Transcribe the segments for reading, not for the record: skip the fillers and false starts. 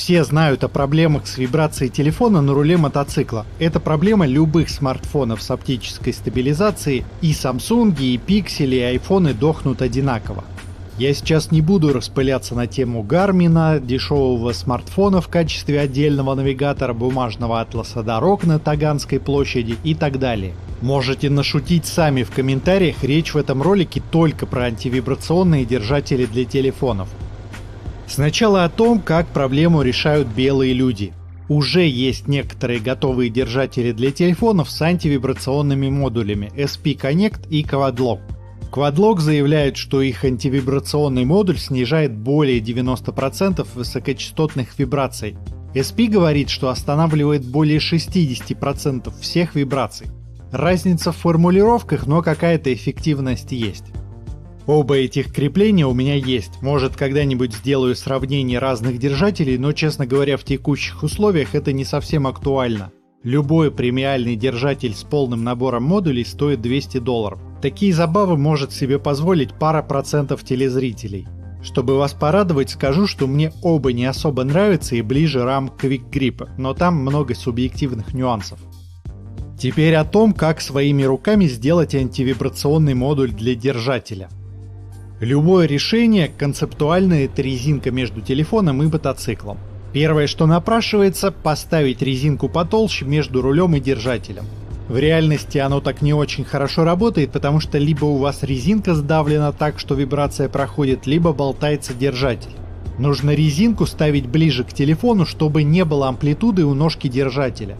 Все знают о проблемах с вибрацией телефона на руле мотоцикла. Это проблема любых смартфонов с оптической стабилизацией. И Samsung, и Pixel, и iPhone дохнут одинаково. Я сейчас не буду распыляться на тему Garmin, дешевого смартфона в качестве отдельного навигатора, бумажного атласа дорог на Таганской площади и так далее. Можете нашутить сами в комментариях, речь в этом ролике только про антивибрационные держатели для телефонов. Сначала о том, как проблему решают белые люди. Уже есть некоторые готовые держатели для телефонов с антивибрационными модулями SP Connect и QuadLock. QuadLock заявляет, что их антивибрационный модуль снижает более 90% высокочастотных вибраций. SP говорит, что останавливает более 60% всех вибраций. Разница в формулировках, но какая-то эффективность есть. Оба этих крепления у меня есть. Может, когда-нибудь сделаю сравнение разных держателей, но, честно говоря, в текущих условиях это не совсем актуально. Любой премиальный держатель с полным набором модулей стоит $200. Такие забавы может себе позволить пара процентов телезрителей. Чтобы вас порадовать, скажу, что мне оба не особо нравятся и ближе RAM Quick Grip, но там много субъективных нюансов. Теперь о том, как своими руками сделать антивибрационный модуль для держателя. Любое решение концептуально — это резинка между телефоном и мотоциклом. Первое, что напрашивается, поставить резинку потолще между рулем и держателем. В реальности оно так не очень хорошо работает, потому что либо у вас резинка сдавлена так, что вибрация проходит, либо болтается держатель. Нужно резинку ставить ближе к телефону, чтобы не было амплитуды у ножки держателя.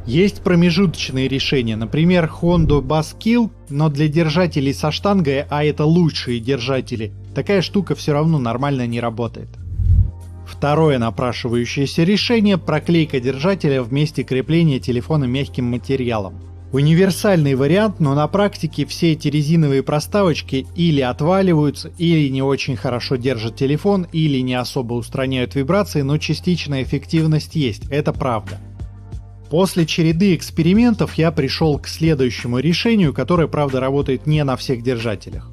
Есть промежуточные решения, например, Hondo Buzzkill, но для держателей со штангой, а это лучшие держатели, такая штука все равно нормально не работает. Второе напрашивающееся решение — проклейка держателя в месте крепления телефона мягким материалом. Универсальный вариант, но на практике все эти резиновые проставочки или отваливаются, или не очень хорошо держат телефон, или не особо устраняют вибрации, но частичная эффективность есть, это правда. После череды экспериментов я пришел к следующему решению, которое, правда, работает не на всех держателях.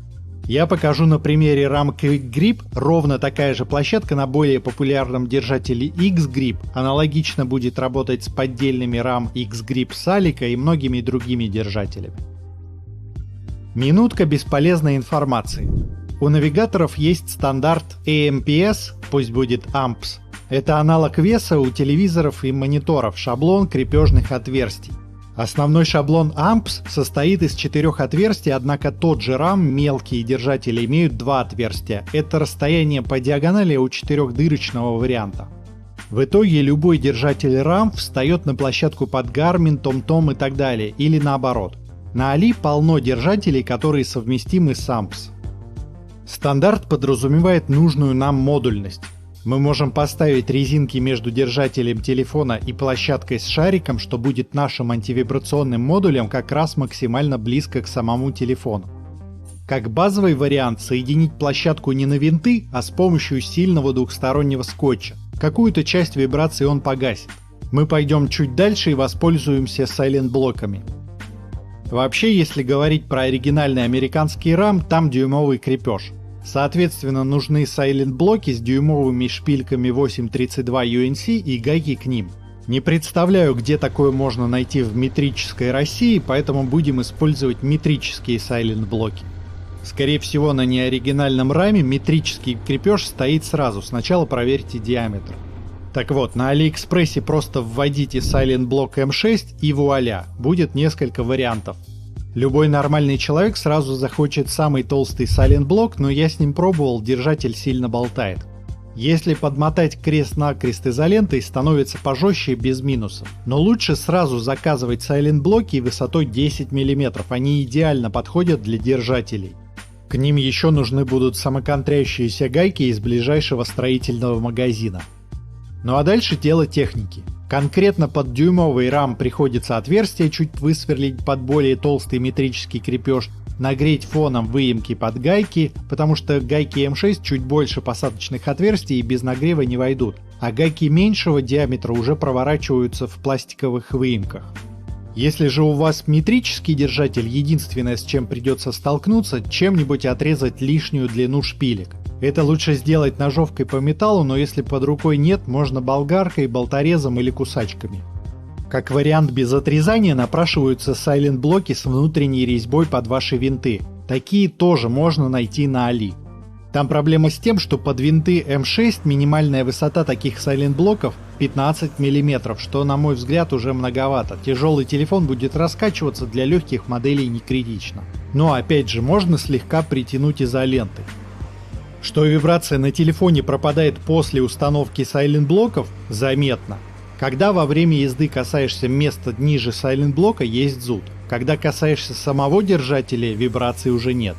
Я покажу на примере RAM Quick Grip. Ровно такая же площадка на более популярном держателе X-Grip. Аналогично будет работать с поддельными RAM X-Grip Salica и многими другими держателями. Минутка бесполезной информации. У навигаторов есть стандарт AMPS, пусть будет AMPS. Это аналог веса у телевизоров и мониторов, шаблон крепежных отверстий. Основной шаблон AMPS состоит из 4 отверстий, однако тот же RAM мелкие держатели имеют 2 отверстия. Это расстояние по диагонали у 4-дырочного варианта. В итоге любой держатель RAM встает на площадку под Garmin, TomTom и так далее, или наоборот. На Али полно держателей, которые совместимы с AMPS. Стандарт подразумевает нужную нам модульность. Мы можем поставить резинки между держателем телефона и площадкой с шариком, что будет нашим антивибрационным модулем как раз максимально близко к самому телефону. Как базовый вариант соединить площадку не на винты, а с помощью сильного двухстороннего скотча. Какую-то часть вибрации он погасит. Мы пойдем чуть дальше и воспользуемся сайлент-блоками. Вообще, если говорить про оригинальный американский RAM, там дюймовый крепеж. Соответственно, нужны сайлент-блоки с дюймовыми шпильками 832 UNC и гайки к ним. Не представляю, где такое можно найти в метрической России, поэтому будем использовать метрические сайлент-блоки. Скорее всего, на неоригинальном раме метрический крепеж стоит сразу, сначала проверьте диаметр. Так вот, на Алиэкспрессе просто вводите сайлент-блок M6 и вуаля, будет несколько вариантов. Любой нормальный человек сразу захочет самый толстый сайлент-блок, но я с ним пробовал, держатель сильно болтает. Если подмотать крест-накрест изолентой, становится пожестче без минусов. Но лучше сразу заказывать сайлент-блоки высотой 10 мм, они идеально подходят для держателей. К ним еще нужны будут самоконтрящиеся гайки из ближайшего строительного магазина. Ну а дальше дело техники. Конкретно под дюймовый RAM приходится отверстие чуть высверлить под более толстый метрический крепеж, нагреть фоном выемки под гайки, потому что гайки М6 чуть больше посадочных отверстий и без нагрева не войдут, а гайки меньшего диаметра уже проворачиваются в пластиковых выемках. Если же у вас метрический держатель, единственное, с чем придется столкнуться, чем-нибудь отрезать лишнюю длину шпилек. Это лучше сделать ножовкой по металлу, но если под рукой нет, можно болгаркой, болторезом или кусачками. Как вариант без отрезания напрашиваются сайлент-блоки с внутренней резьбой под ваши винты. Такие тоже можно найти на Али. Там проблема с тем, что под винты М6 минимальная высота таких сайлент-блоков 15 мм, что, на мой взгляд, уже многовато. Тяжелый телефон будет раскачиваться, для легких моделей не критично. Но опять же, можно слегка притянуть изолентой. Что вибрация на телефоне пропадает после установки сайлент-блоков, заметно. Когда во время езды касаешься места ниже сайлент-блока, есть зуд. Когда касаешься самого держателя, вибрации уже нет.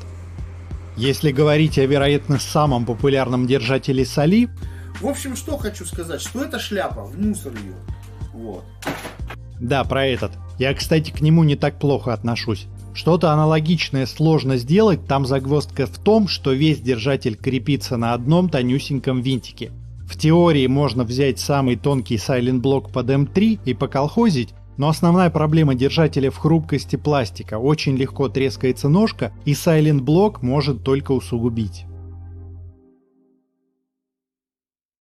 Если говорить о, вероятно, самом популярном держателе с Али... В общем, что хочу сказать, что это шляпа, в мусор ее. Вот. Да, про этот. Я, кстати, к нему не так плохо отношусь. Что-то аналогичное сложно сделать, там загвоздка в том, что весь держатель крепится на одном тонюсеньком винтике. В теории можно взять самый тонкий сайлент-блок под М3 и поколхозить, но основная проблема держателя в хрупкости пластика, очень легко трескается ножка, и сайлент-блок может только усугубить.